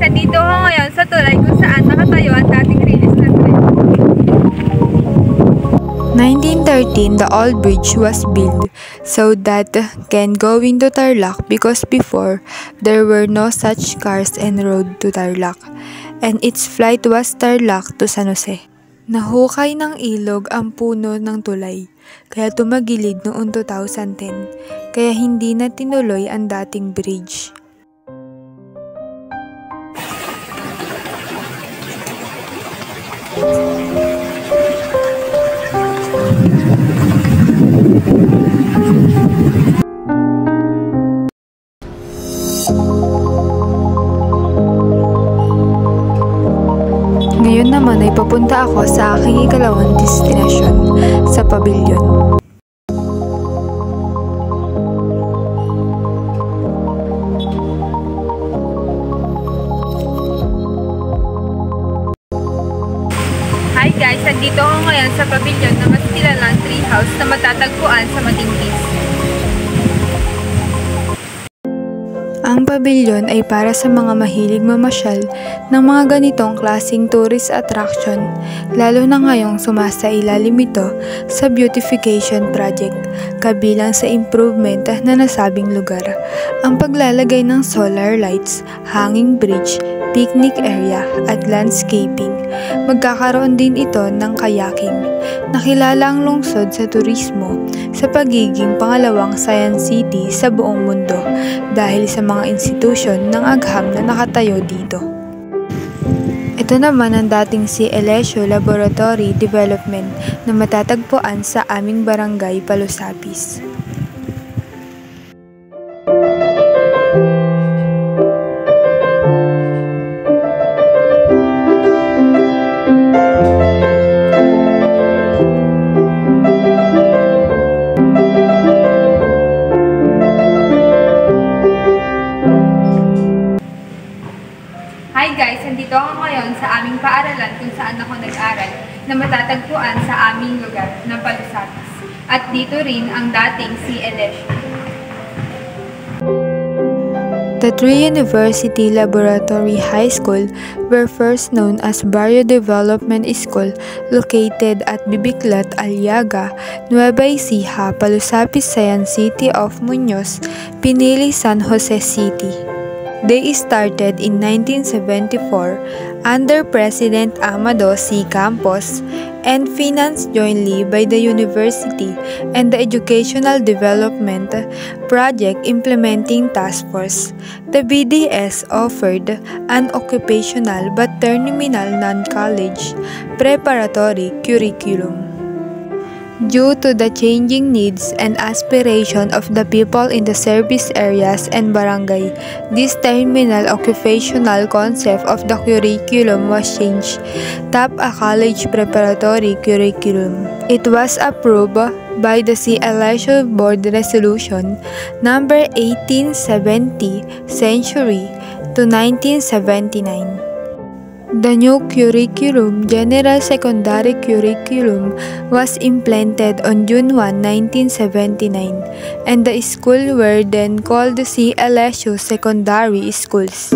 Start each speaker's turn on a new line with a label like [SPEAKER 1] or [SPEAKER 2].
[SPEAKER 1] Nandito ako ngayon sa tulay kung saan nakatayo ang dating release ng tren.
[SPEAKER 2] 1913, the old bridge was built so that can go into Tarlac because before there were no such cars and road to Tarlac, and its flight was Tarlac to San Jose. Nahukay ng ilog ang puno ng tulay, kaya tumagilid noong 2010, kaya hindi na tinuloy ang dating bridge. Ngayon naman ay papunta ako sa aking ikalawang destinasyon, sa Pavilion.
[SPEAKER 1] Hi guys, nandito ako ngayon sa Pavilion na mas kilalang treehouse na matatagpuan sa Matingkis.
[SPEAKER 2] Ang Pavilion ay para sa mga mahilig mamasyal ng mga ganitong klaseng tourist attraction, lalo na ngayong sumasailalim ito sa beautification project, kabilang sa improvement na nasabing lugar, ang paglalagay ng solar lights, hanging bridge, picnic area at landscaping. Magkakaroon din ito ng kayaking. Nakilala ang lungsod sa turismo sa pagiging pangalawang science city sa buong mundo dahil sa mga institusyon ng agham na nakatayo dito. Ito naman ang dating si Elesio Laboratory Development na matatagpuan sa aming barangay Palusapis.
[SPEAKER 1] Hi guys, nandito ako ngayon sa aming paaralan kung saan ako nag-aral na matatagpuan sa aming lugar ng Palusapis. At dito rin ang dating si Elesio.
[SPEAKER 2] The three University Laboratory High School were first known as Barrio Development School, located at Bibiclat, Aliaga, Nueva Ecija, Palusapis, Science City of Muñoz, Pinili, San Jose City. They started in 1974 under President Amado C. Campos and financed jointly by the university and the Educational Development Project Implementing Task Force. The BDS offered an occupational but terminal non-college preparatory curriculum. Due to the changing needs and aspiration of the people in the service areas and barangay, this terminal occupational concept of the curriculum was changed to a college preparatory curriculum. It was approved by the C. Elesio Board Resolution number 1870 Century to 1979. The new curriculum, General Secondary Curriculum, was implemented on June 1, 1979, and the school were then called the C. Elesio Secondary Schools.